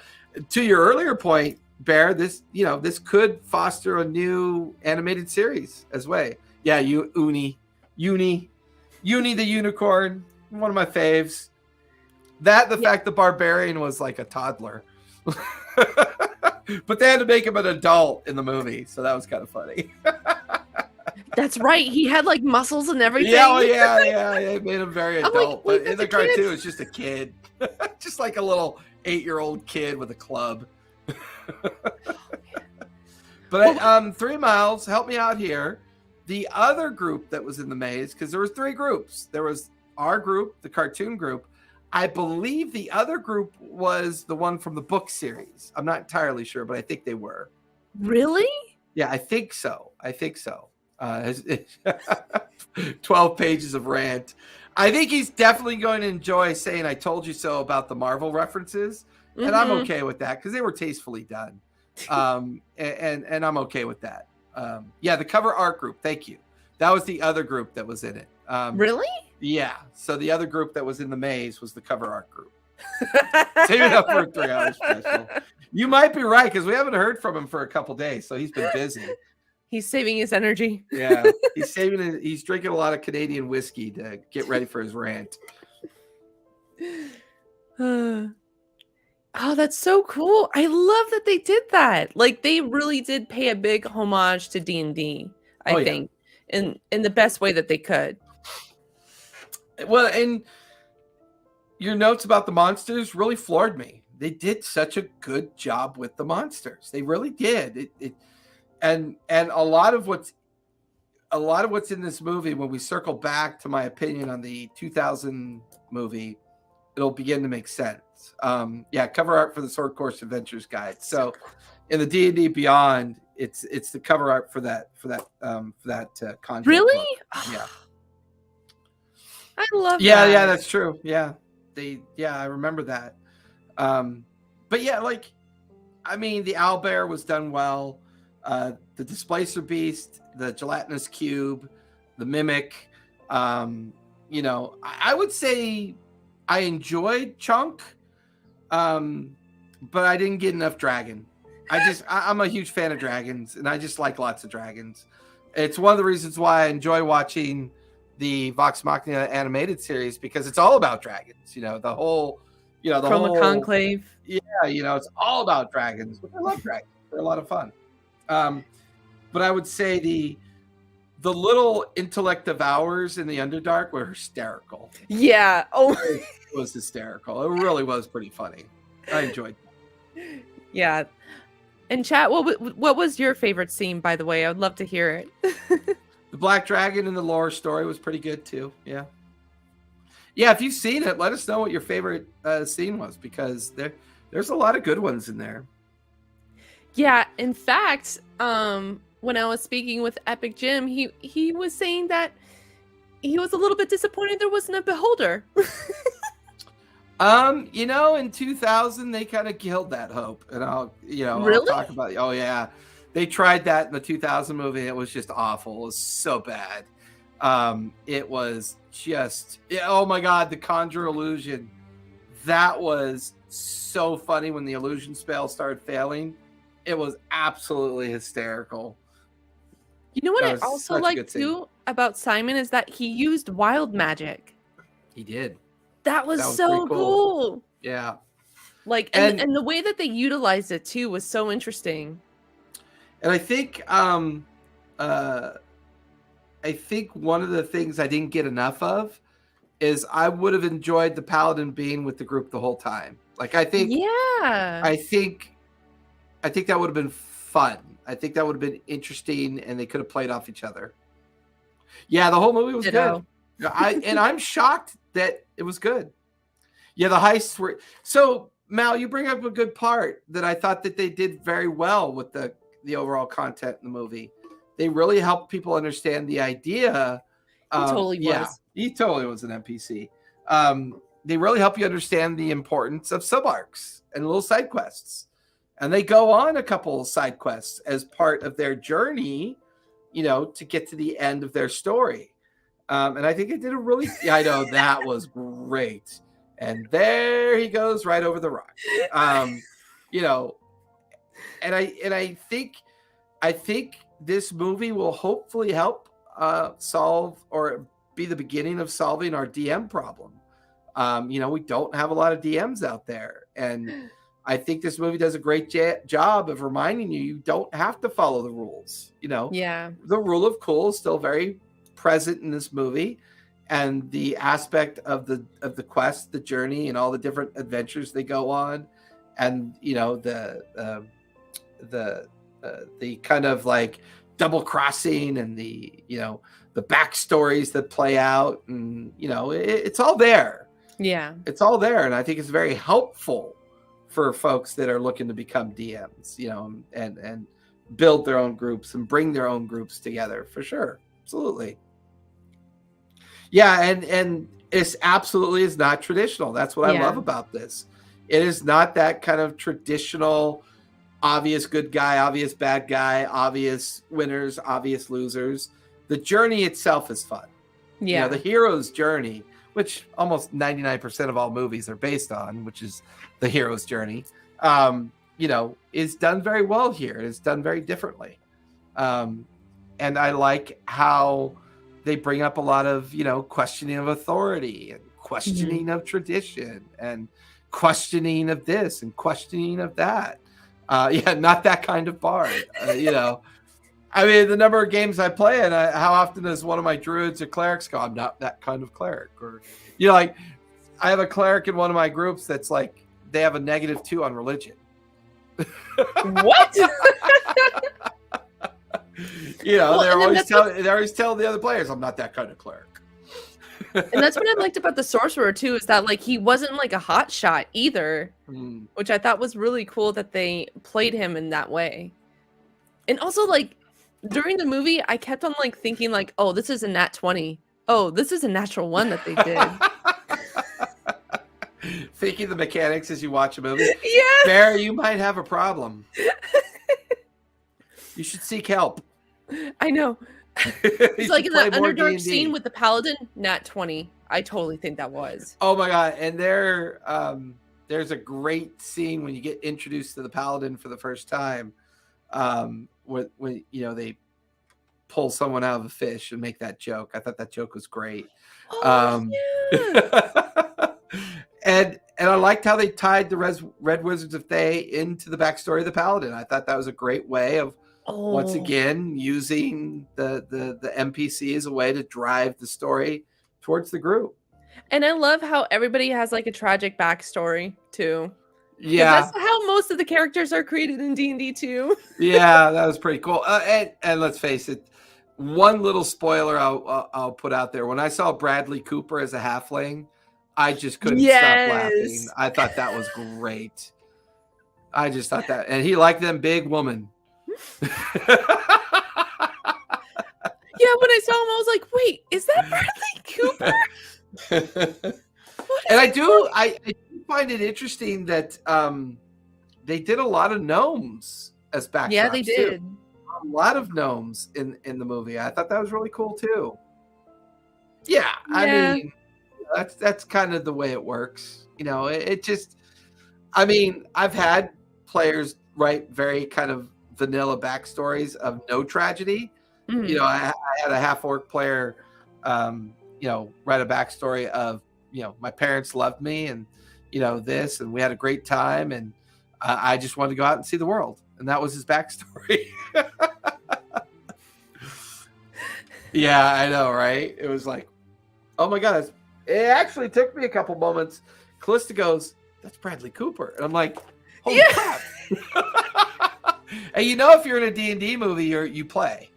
Speaker 1: to your earlier point, Bear, this could foster a new animated series as well. Yeah, Uni the unicorn, one of my faves. The fact the barbarian was like a toddler. But they had to make him an adult in the movie, so that was kind of funny.
Speaker 2: That's right. He had like muscles and everything.
Speaker 1: Yeah. It made him very adult. But in the cartoon, it's just a kid. Just like a little 8-year-old kid with a club. But 3 Miles, help me out here. The other group that was in the maze, because there was 3 groups. There was our group, the cartoon group. I believe the other group was the one from the book series. I'm not entirely sure, but I think they were.
Speaker 2: Really?
Speaker 1: Yeah, I think so. 12 pages of rant. I think he's definitely going to enjoy saying I told you so about the Marvel references. Mm-hmm. And I'm okay with that because they were tastefully done. And I'm okay with that. The cover art group. Thank you. That was the other group that was in it.
Speaker 2: Really?
Speaker 1: Yeah. So the other group that was in the maze was the cover art group. Save it up for a 3-hour special. You might be right because we haven't heard from him for a couple days, so he's been busy.
Speaker 2: He's saving his energy.
Speaker 1: Yeah, he's saving it. He's drinking a lot of Canadian whiskey to get ready for his rant.
Speaker 2: Oh, that's so cool. I love that they did that. Like they really did pay a big homage to D&D, I think, in the best way that they could.
Speaker 1: Well, and your notes about the monsters really floored me. They did such a good job with the monsters. They really did. And a lot of what's in this movie, when we circle back to my opinion on the 2000 movie, it'll begin to make sense. Cover art for the Sword Course Adventures Guide. So in the D&D Beyond, it's the cover art for that content.
Speaker 2: Really?
Speaker 1: Book. Yeah.
Speaker 2: I love that.
Speaker 1: Yeah, that's true. Yeah. I remember that. But yeah, like, I mean, the owlbear was done well. The Displacer Beast, the Gelatinous Cube, the Mimic. I would say I enjoyed Chunk, but I didn't get enough dragon. I'm a huge fan of dragons, and I just like lots of dragons. It's one of the reasons why I enjoy watching the Vox Machina animated series, because it's all about dragons. The whole,
Speaker 2: Chroma Conclave.
Speaker 1: Yeah, it's all about dragons. But I love dragons. They're a lot of fun. But I would say the little intellect devours in the Underdark were hysterical.
Speaker 2: Yeah. Oh,
Speaker 1: it was hysterical. It really was pretty funny. I enjoyed it.
Speaker 2: Yeah. And chat, what was your favorite scene, by the way? I would love to hear it.
Speaker 1: The Black Dragon and the lore story was pretty good too. Yeah. Yeah, if you've seen it, let us know what your favorite scene was, because there's a lot of good ones in there.
Speaker 2: Yeah, in fact, when I was speaking with Epic Jim, he was saying that he was a little bit disappointed there wasn't a beholder.
Speaker 1: In 2000 they kind of killed that hope, and I'll talk about it. Oh yeah, they tried that in the 2000 movie. It was just awful. It was so bad. It was just, oh my God, the Conjure illusion. That was so funny when the illusion spell started failing. It was absolutely hysterical.
Speaker 2: You know what I also like too about Simon is that he used wild magic.
Speaker 1: He did.
Speaker 2: That was so cool.
Speaker 1: Yeah.
Speaker 2: And the way that they utilized it too was so interesting.
Speaker 1: And I think one of the things I didn't get enough of is I would have enjoyed the Paladin being with the group the whole time. I think that would have been fun. I think that would have been interesting, and they could have played off each other. Yeah, the whole movie was good. I'm shocked that it was good. Yeah, the heists were. So, Mal, you bring up a good part that I thought that they did very well with the overall content in the movie. They really helped people understand the idea.
Speaker 2: He totally was.
Speaker 1: Yeah, he totally was an NPC. They really help you understand the importance of sub-arcs and little side quests. And they go on a couple of side quests as part of their journey, to get to the end of their story. And I think it did I know that was great. And there he goes right over the rock. And I think this movie will hopefully help solve or be the beginning of solving our DM problem. We don't have a lot of DMs out there, and I think this movie does a great job of reminding you don't have to follow the rules.
Speaker 2: Yeah,
Speaker 1: the rule of cool is still very present in this movie, and the aspect of the quest, the journey, and all the different adventures they go on, and the kind of double crossing and the backstories that play out, and it's all there.
Speaker 2: Yeah,
Speaker 1: it's all there, and I think it's very helpful for folks that are looking to become DMs, and build their own groups and bring their own groups together, for sure. Absolutely. Yeah, and it's absolutely is not traditional. That's what I love about this. It is not that kind of traditional, obvious good guy, obvious bad guy, obvious winners, obvious losers. The journey itself is fun.
Speaker 2: Yeah.
Speaker 1: The hero's journey, which almost 99% of all movies are based on, which is the hero's journey, is done very well here. It's done very differently. And I like how they bring up a lot of, questioning of authority and questioning of tradition and questioning of this and questioning of that. Not that kind of bard, I mean, the number of games I play, and how often does one of my druids or clerics go, I'm not that kind of cleric? Or, I have a cleric in one of my groups that's they have a -2 on religion.
Speaker 2: What?
Speaker 1: They're always telling the other players, I'm not that kind of cleric.
Speaker 2: And that's what I liked about the sorcerer too, is that he wasn't a hot shot either, which I thought was really cool that they played him in that way. And also during the movie, I kept on thinking oh, this is a nat 20. Oh, this is a natural 1 that they did.
Speaker 1: Thinking the mechanics as you watch a movie.
Speaker 2: Yeah.
Speaker 1: Bear, you might have a problem. You should seek help.
Speaker 2: I know. It's like in that Underdark scene with the paladin, nat 20. I totally think that was.
Speaker 1: Oh my god! And there's a great scene when you get introduced to the paladin for the first time, when they pull someone out of a fish and make that joke. I thought that joke was great.
Speaker 2: Oh,
Speaker 1: yeah. and I liked how they tied the Red Wizards of Thay into the backstory of the paladin. I thought that was a great way of once again using the NPC as a way to drive the story towards the group.
Speaker 2: And I love how everybody has like a tragic backstory too.
Speaker 1: Yeah,
Speaker 2: that's how most of the characters are created in D&D too.
Speaker 1: Yeah, that was pretty cool. And let's face it, one little spoiler I'll put out there. When I saw Bradley Cooper as a halfling, I just couldn't stop laughing. I thought that was great. I just thought that, and he liked them big woman.
Speaker 2: Yeah, when I saw him, I was like, "Wait, is that Bradley Cooper?"
Speaker 1: And I do find it interesting that they did a lot of gnomes as backdrops.
Speaker 2: Yeah, they did.
Speaker 1: Too. A lot of gnomes in the movie. I thought that was really cool too. Yeah. I mean, that's kind of the way it works. It just, I mean, I've had players write very kind of vanilla backstories of no tragedy.
Speaker 2: Mm-hmm.
Speaker 1: I had a half-orc player, write a backstory of, my parents loved me and, this, and we had a great time, and I just wanted to go out and see the world. And that was his backstory. Yeah, I know, right? It was like, oh my God. It actually took me a couple moments. Callista goes, that's Bradley Cooper. And I'm like, holy crap. And if you're in a D&D movie, you play,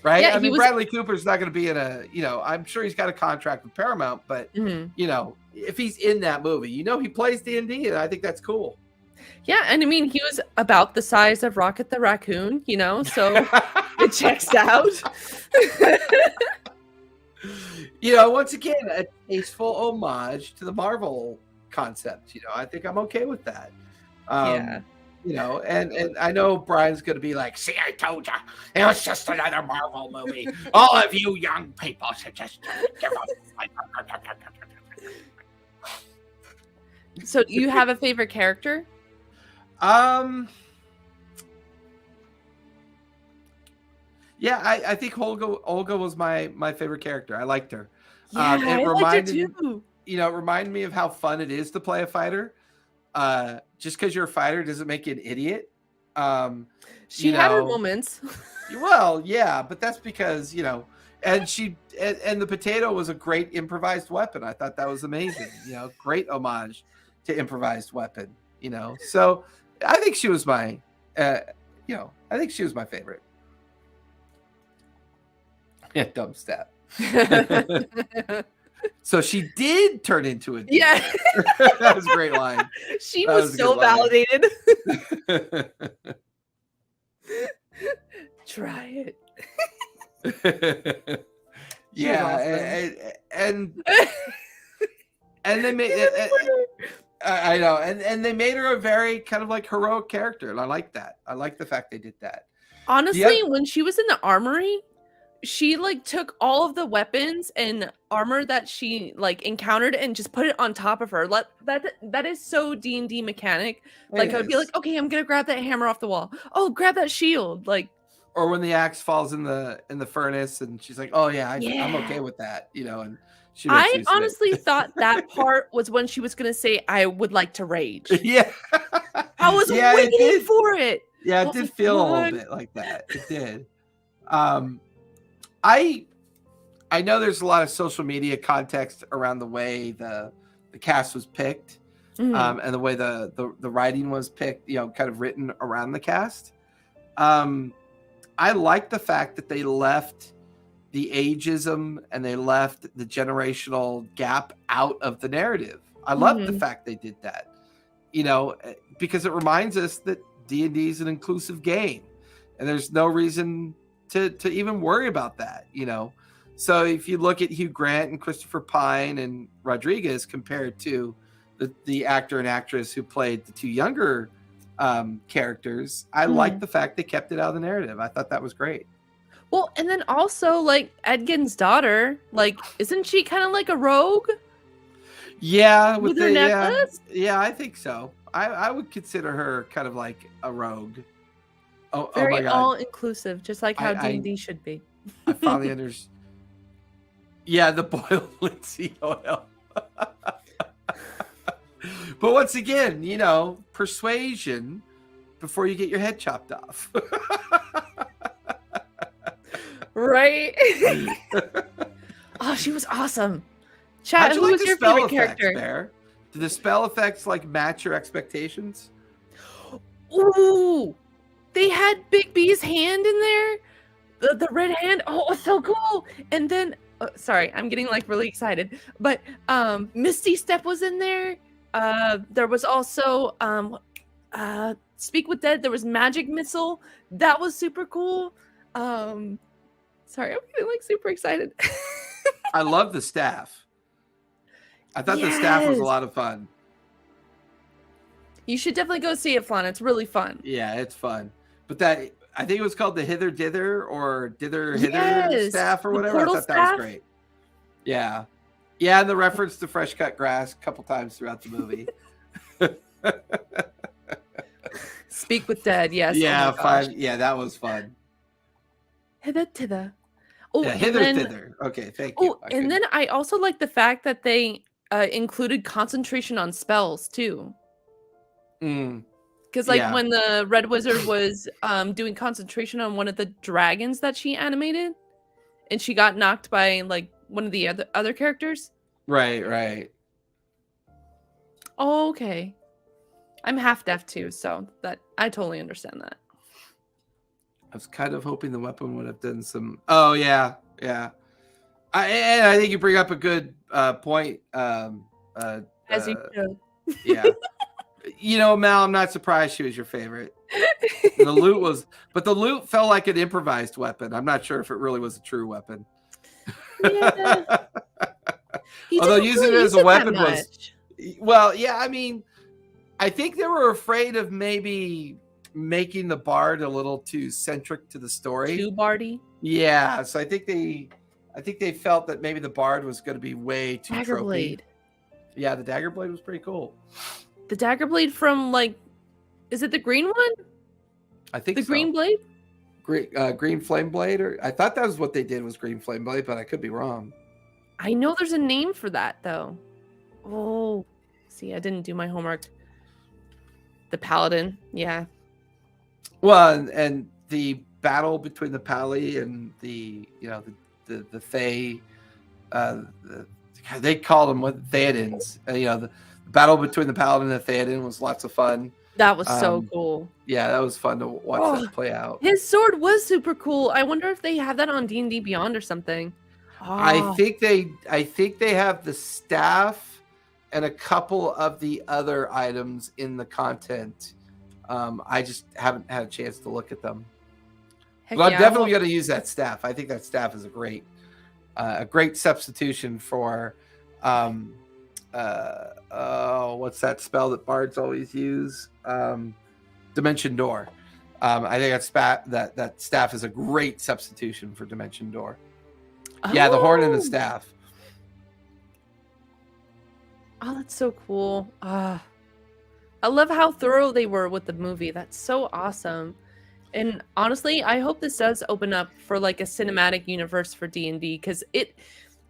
Speaker 1: right?
Speaker 2: Yeah,
Speaker 1: I mean, Bradley Cooper's not going to be in I'm sure he's got a contract with Paramount, but, if he's in that movie, he plays D&D, and I think that's cool.
Speaker 2: Yeah, and I mean, he was about the size of Rocket the Raccoon, so it checks out.
Speaker 1: Once again, a tasteful homage to the Marvel concept. I think I'm okay with that. And I know Brian's going to be like, see, I told you, it was just another Marvel movie. All of you young people should just give up.
Speaker 2: So do you have a favorite character?
Speaker 1: Yeah, I think Olga was my favorite character. I liked her.
Speaker 2: Yeah, I liked her too.
Speaker 1: It reminded me of how fun it is to play a fighter. Just because you're a fighter doesn't make you an idiot.
Speaker 2: She had her moments.
Speaker 1: Well, yeah, but that's because and the potato was a great improvised weapon. I thought that was amazing. Great homage to improvised weapon. So I think she was my favorite. Yeah, dumb step. So she did turn into a
Speaker 2: yeah.
Speaker 1: That was a great line.
Speaker 2: She was so validated. Try it.
Speaker 1: Yeah, awesome. and they made I know, and they made her a very kind of like heroic character, and I like that. I like the fact they did that.
Speaker 2: Honestly, when she was in the armory, she took all of the weapons and armor that she encountered and just put it on top of her. That is so D&D mechanic. I would be like, okay, I'm gonna grab that hammer off the wall. Oh, grab that shield.
Speaker 1: Or when the axe falls in the furnace, and she's like, oh yeah, I'm okay with that. And
Speaker 2: I honestly thought that part was when she was gonna say, I would like to rage.
Speaker 1: Yeah.
Speaker 2: I was waiting for it.
Speaker 1: Yeah, it did feel a little bit like that. It did. I know there's a lot of social media context around the way the cast was picked, and the way the writing was picked, kind of written around the cast. I like the fact that they left the ageism and they left the generational gap out of the narrative. I love the fact they did that, because it reminds us that D&D is an inclusive game, and there's no reason to even worry about that, So if you look at Hugh Grant and Christopher Pine and Rodriguez compared to the actor and actress who played the two younger characters, I like the fact they kept it out of the narrative. I thought that was great.
Speaker 2: Well, and then also like Edgin's daughter, like isn't she kind of like a rogue
Speaker 1: Yeah,
Speaker 2: with her necklace?
Speaker 1: yeah, I think so. I would consider her kind of like a rogue. Oh my
Speaker 2: Very
Speaker 1: God,
Speaker 2: all inclusive, just like how D&D should be.
Speaker 1: I finally understand. Yeah, the boiled linseed oil. But once again, persuasion before you get your head chopped off.
Speaker 2: Right? Oh, she was awesome. Chat,
Speaker 1: How'd you
Speaker 2: who
Speaker 1: like
Speaker 2: was
Speaker 1: the
Speaker 2: your
Speaker 1: spell
Speaker 2: favorite
Speaker 1: effects,
Speaker 2: character?
Speaker 1: Bear? Did the spell effects like match your expectations?
Speaker 2: Ooh, they had Big B's hand in there. The red hand. Oh, it was so cool. And then, sorry, I'm getting like really excited. But Misty Step was in there. There was also Speak with Dead. There was Magic Missile. That was super cool. Sorry, I'm getting like super excited.
Speaker 1: I love the staff. I thought the staff was a lot of fun.
Speaker 2: You should definitely go see it, Flan. It's really fun.
Speaker 1: Yeah, it's fun. But I think it was called the Hither Dither or Dither Hither staff or whatever. I thought that was great. Yeah. Yeah, and the reference to fresh cut grass a couple times throughout the movie.
Speaker 2: Speak with Dead, yes.
Speaker 1: Yeah, yeah, that was fun.
Speaker 2: Hither Tither. Oh,
Speaker 1: yeah, Hither Thither. Okay, thank you.
Speaker 2: Oh, and then I also like the fact that they included concentration on spells too. Because when the Red Wizard was doing concentration on one of the dragons that she animated, and she got knocked by like one of the other characters.
Speaker 1: Right.
Speaker 2: Oh, okay. I'm half deaf too, so that I totally understand that.
Speaker 1: I was kind of hoping the weapon would have done some. Oh yeah. I think you bring up a good point.
Speaker 2: As you should.
Speaker 1: Yeah. Mel, I'm not surprised she was your favorite. The loot felt like an improvised weapon. I'm not sure if it really was a true weapon.
Speaker 2: Yeah.
Speaker 1: Although using it as a weapon was, well, yeah. I mean, I think they were afraid of maybe making the bard a little too centric to the story.
Speaker 2: Too bardy.
Speaker 1: Yeah. So I think they felt that maybe the bard was going to be way too
Speaker 2: Dagger
Speaker 1: tropey.
Speaker 2: blade.
Speaker 1: Yeah, the dagger blade was pretty cool.
Speaker 2: The dagger blade from is it the green one?
Speaker 1: I think
Speaker 2: the green blade.
Speaker 1: Green flame blade, or I thought that was what they did was green flame blade, but I could be wrong.
Speaker 2: I know there's a name for that though. Oh, see, I didn't do my homework. The paladin, yeah.
Speaker 1: Well, and the battle between the Pali and the Thay, they called them Theodins. The battle between the Paladin and the Theoden was lots of fun.
Speaker 2: That was so cool.
Speaker 1: Yeah, that was fun to watch that play out.
Speaker 2: His sword was super cool. I wonder if they have that on D&D Beyond or something.
Speaker 1: I think they have the staff and a couple of the other items in the content. I just haven't had a chance to look at them. But I'm definitely going to use that staff. I think that staff is a great substitution for what's that spell that bards always use? Dimension Door. I think that staff is a great substitution for Dimension Door. Yeah, the horn and the staff.
Speaker 2: Oh, that's so cool. I love how thorough they were with the movie. That's so awesome. And honestly, I hope this does open up for like a cinematic universe for D&D, because it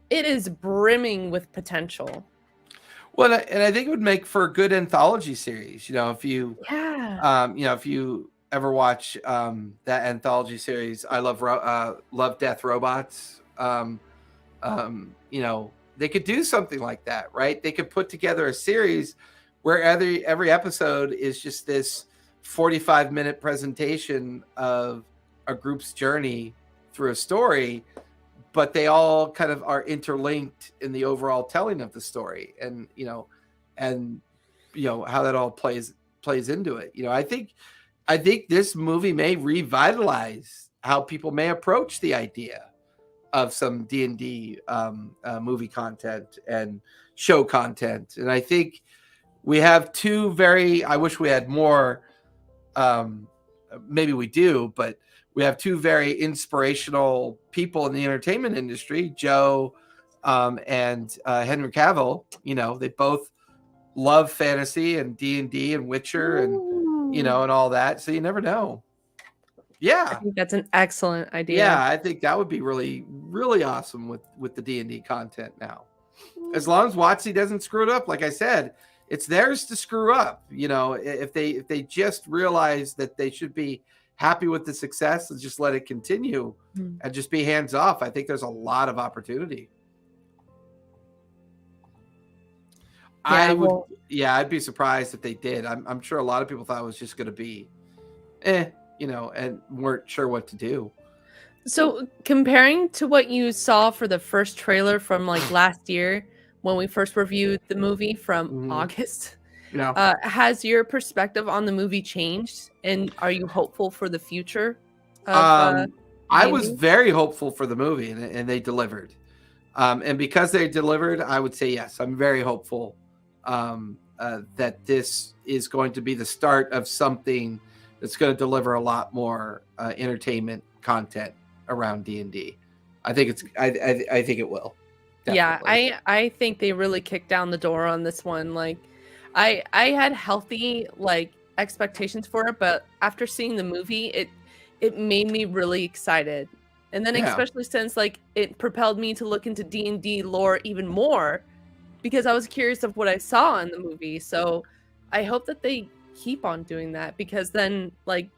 Speaker 2: is brimming with potential.
Speaker 1: Well, and I think it would make for a good anthology series. If you if you ever watch that anthology series, I Love Death Robots. They could do something like that, right? They could put together a series where every episode is just this 45-minute presentation of a group's journey through a story, but they all kind of are interlinked in the overall telling of the story, and how that all plays into it. I think this movie may revitalize how people may approach the idea of some D&D movie content and show content. And I think we have I wish we had more, maybe we do, but we have two very inspirational people in the entertainment industry, Joe and Henry Cavill. You know, they both love fantasy and D&D and Witcher and, you know, and all that. So you never know. Yeah.
Speaker 2: I think that's an excellent idea.
Speaker 1: Yeah, I think that would be really, really awesome with the D&D content now. As long as WotC doesn't screw it up, like I said, it's theirs to screw up. You know, if they just realize that they should be happy with the success and just let it continue and just be hands off, I think there's a lot of opportunity. Yeah, I'd be surprised if they did. I'm sure a lot of people thought it was just going to be, you know, and weren't sure what to do.
Speaker 2: So comparing to what you saw for the first trailer from like last year when we first reviewed the movie from August, has your perspective on the movie changed? And are you hopeful for the future?
Speaker 1: I was very hopeful for the movie, and they delivered. And because they delivered, I would say yes. I'm very hopeful that this is going to be the start of something that's going to deliver a lot more entertainment content around D&D. I think I think it will. Definitely.
Speaker 2: Yeah, I think they really kicked down the door on this one. Like, I had healthy like expectations for it, but after seeing the movie, it made me really excited. And then especially since like it propelled me to look into D&D lore even more because I was curious of what I saw in the movie. So I hope that they keep on doing that, because then like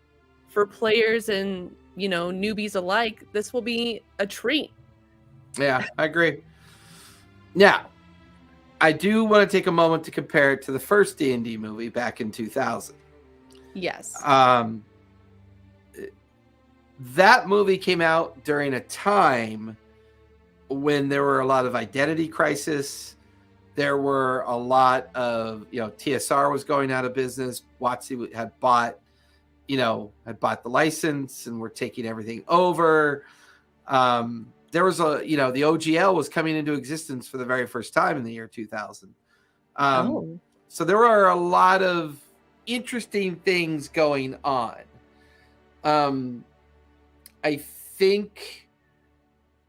Speaker 2: for players and, you know, newbies alike, this will be a treat.
Speaker 1: Yeah, I agree. Now, I do want to take a moment to compare it to the first D&D movie back in 2000.
Speaker 2: Yes.
Speaker 1: That movie came out during a time when there were a lot of identity crisis. There were a lot of, you know, TSR was going out of business. WotC had bought the license and were taking everything over. There was the OGL was coming into existence for the very first time in the year 2000. So there were a lot of interesting things going on. I think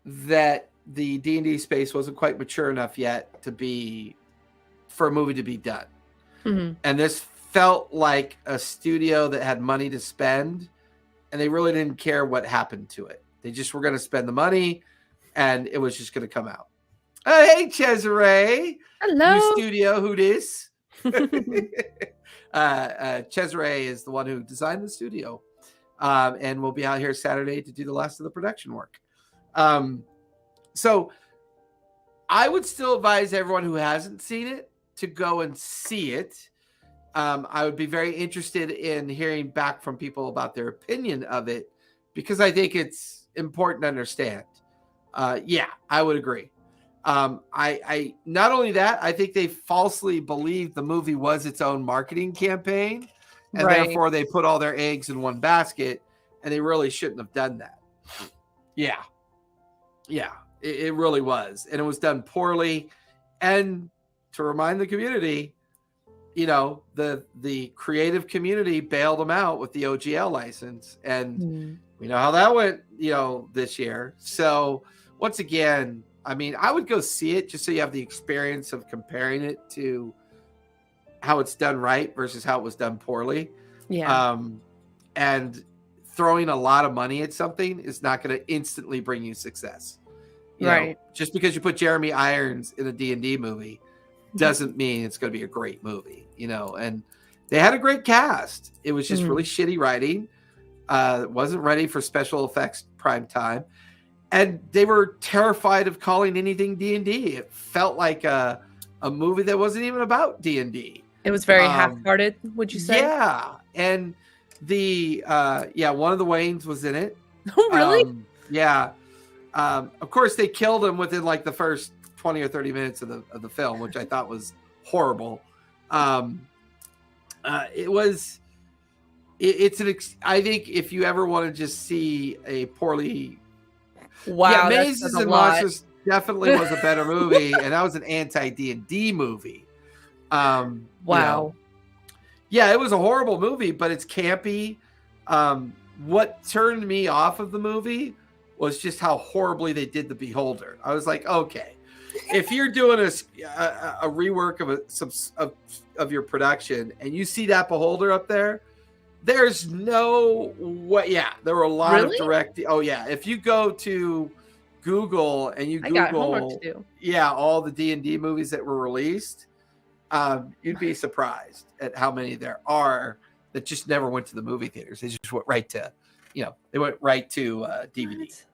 Speaker 1: that the D&D space wasn't quite mature enough yet for a movie to be done. And this felt like a studio that had money to spend, and they really didn't care what happened to it. They just were going to spend the money, and it was just going to come out. Hey, Cesare.
Speaker 2: Hello.
Speaker 1: New studio, who dis? Cesare is the one who designed the studio. And we'll be out here Saturday to do the last of the production work. So I would still advise everyone who hasn't seen it to go and see it. I would be very interested in hearing back from people about their opinion of it, because I think it's important to understand. Yeah, I would agree. I not only that, I think they falsely believed the movie was its own marketing campaign, and therefore they put all their eggs in one basket, and they really shouldn't have done that. Yeah, it really was, and it was done poorly. And to remind the community, you know, the creative community bailed them out with the OGL license, and we know how that went, you know, this year. So once again, I mean, I would go see it just so you have the experience of comparing it to how it's done right versus how it was done poorly.
Speaker 2: Yeah.
Speaker 1: And throwing a lot of money at something is not going to instantly bring you success. You know, just because you put Jeremy Irons in a D&D movie doesn't mean it's going to be a great movie, you know. And they had a great cast. It was just really shitty writing. It wasn't ready for special effects prime time. And they were terrified of calling anything D&D. It felt like a movie that wasn't even about D&D.
Speaker 2: It was very half-hearted, would you say?
Speaker 1: Yeah. And one of the Waynes was in it.
Speaker 2: Oh, really?
Speaker 1: Yeah. Of course, they killed him within like the first 20 or 30 minutes of the film, which I thought was horrible. I think if you ever want to just see a poorly...
Speaker 2: Wow,
Speaker 1: Mazes and Monsters definitely was a better movie, and that was an anti-D&D movie.
Speaker 2: Wow.
Speaker 1: You know, yeah, it was a horrible movie, but it's campy. what turned me off of the movie was just how horribly they did the Beholder. I was like, okay, if you're doing a rework of your production and you see that Beholder up there, there's no way. Yeah, there were a lot of direct. Oh yeah, if you go to Google and you Google,
Speaker 2: I got homework to do.
Speaker 1: Yeah, all the D&D movies that were released, you'd be surprised at how many there are that just never went to the movie theaters. They just went right to, they went right to DVD. What?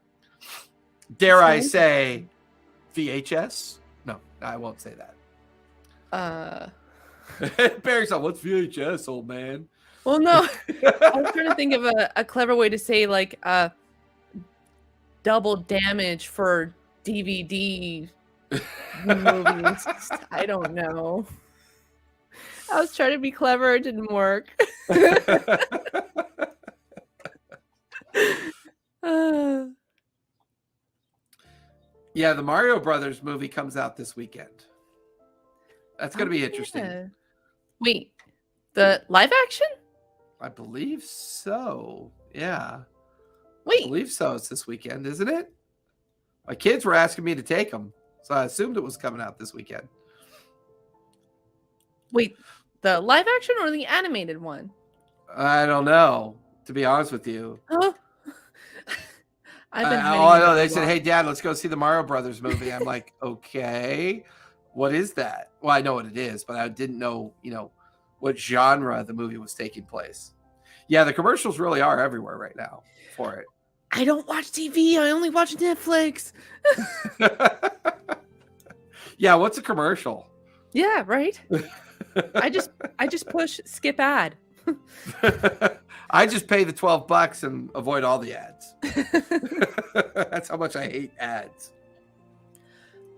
Speaker 1: Dare I say VHS? No, I won't say that. Barry's like, what's VHS, old man?
Speaker 2: Well, no, I was trying to think of a clever way to say like double damage for DVD movies. I don't know. I was trying to be clever. It didn't work.
Speaker 1: Yeah, the Mario Brothers movie comes out this weekend. That's going to be interesting.
Speaker 2: Yeah. Wait, the live action?
Speaker 1: I believe so. Yeah.
Speaker 2: Wait.
Speaker 1: I believe so. It's this weekend, isn't it? My kids were asking me to take them, so I assumed it was coming out this weekend.
Speaker 2: Wait, the live action or the animated one?
Speaker 1: I don't know, to be honest with you.
Speaker 2: Oh.
Speaker 1: I know. They said, hey, Dad, let's go see the Mario Brothers movie. I'm like, okay, what is that? Well, I know what it is, but I didn't know, what genre the movie was taking place. Yeah, the commercials really are everywhere right now for it.
Speaker 2: I don't watch TV. I only watch Netflix.
Speaker 1: Yeah, what's a commercial?
Speaker 2: Yeah, right. I just push skip ad.
Speaker 1: I just pay the $12 and avoid all the ads. That's how much I hate ads.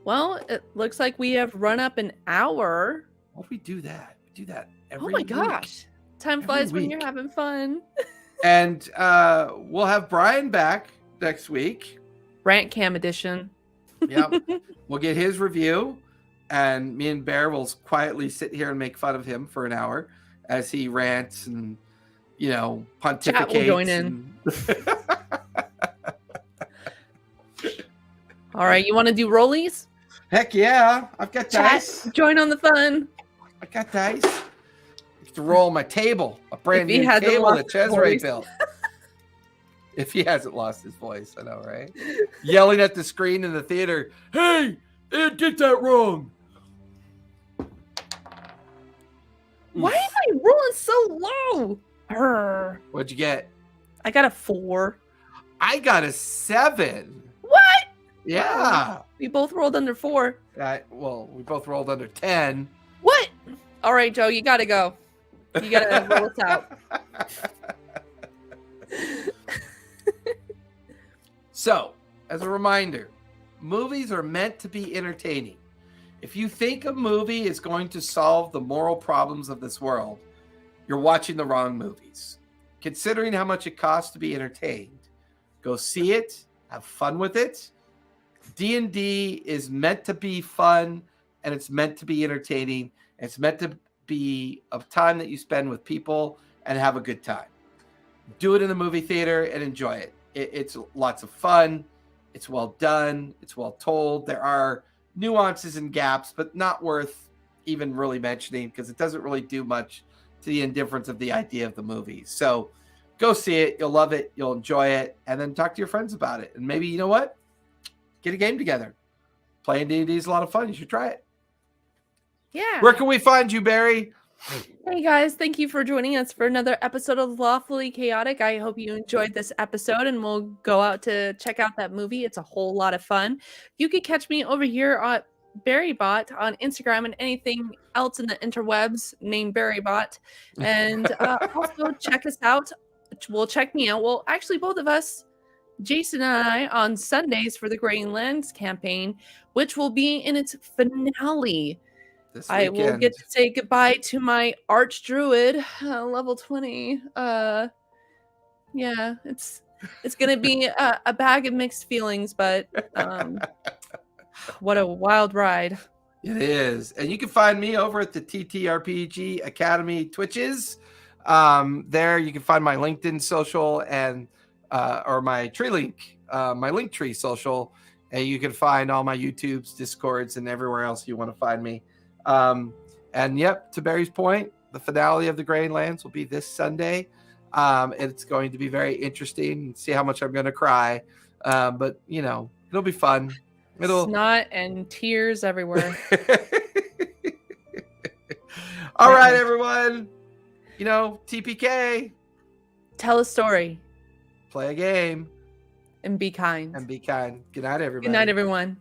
Speaker 2: Well, it looks like we have run up an hour.
Speaker 1: Well, we do that. We do that every
Speaker 2: week.
Speaker 1: Gosh.
Speaker 2: Time flies when you're having fun.
Speaker 1: And we'll have Bryan back next week.
Speaker 2: Rant Cam edition.
Speaker 1: Yep. We'll get his review. And me and Bear will quietly sit here and make fun of him for an hour as he rants and, pontificates. Chat will join in.
Speaker 2: All right. You want to do rollies?
Speaker 1: Heck yeah. I've got dice.
Speaker 2: Join on the fun.
Speaker 1: I got dice. I have to roll my table. A brand new table that Cesare built. If he hasn't lost his voice, I know, right? Yelling at the screen in the theater, hey, they did that wrong.
Speaker 2: Why am I rolling so low? Arr.
Speaker 1: What'd you get?
Speaker 2: I got a 4.
Speaker 1: I got a 7.
Speaker 2: What?
Speaker 1: Yeah.
Speaker 2: We both rolled under 4.
Speaker 1: Well, we both rolled under 10.
Speaker 2: What? All right, Joe, you got to go. You got to roll us out.
Speaker 1: So, as a reminder, movies are meant to be entertaining. If you think a movie is going to solve the moral problems of this world, you're watching the wrong movies. Considering how much it costs to be entertained, go see it, have fun with it. D&D is meant to be fun, and it's meant to be entertaining. And it's meant to be a time that you spend with people and have a good time. Do it in the movie theater and enjoy it. It's lots of fun. It's well done. It's well told. There are nuances and gaps, but not worth even really mentioning because it doesn't really do much to the indifference of the idea of the movie. So go see it. You'll love it. You'll enjoy it. And then talk to your friends about it. And maybe, you know what? Get a game together. Playing D&D is a lot of fun. You should try it.
Speaker 2: Yeah.
Speaker 1: Where can we find you, Barry?
Speaker 2: Hey guys, thank you for joining us for another episode of Lawfully Chaotic. I hope you enjoyed this episode and we'll go out to check out that movie. It's a whole lot of fun. You can catch me over here at BarryBot on Instagram and anything else in the interwebs named BarryBot. And also check us out. Well, check me out. Well, actually, both of us, Jason and I, on Sundays for the Graying Lands campaign, which will be in its finale. I will get to say goodbye to my arch druid, level 20. Yeah, it's gonna be a bag of mixed feelings, but what a wild ride.
Speaker 1: It is. And you can find me over at the TTRPG Academy Twitches. There you can find my LinkedIn social and or my tree link, my Linktree social, and you can find all my YouTubes, Discords, and everywhere else you want to find me. And yep, to Barry's point, the finale of the Grain Lands will be this Sunday. It's going to be very interesting. See how much I'm going to cry, but you know, it'll be fun. It'll
Speaker 2: snot and tears everywhere.
Speaker 1: All right, everyone. You know, TPK.
Speaker 2: Tell a story.
Speaker 1: Play a game.
Speaker 2: And be kind.
Speaker 1: Good night, everybody.
Speaker 2: Good night, everyone.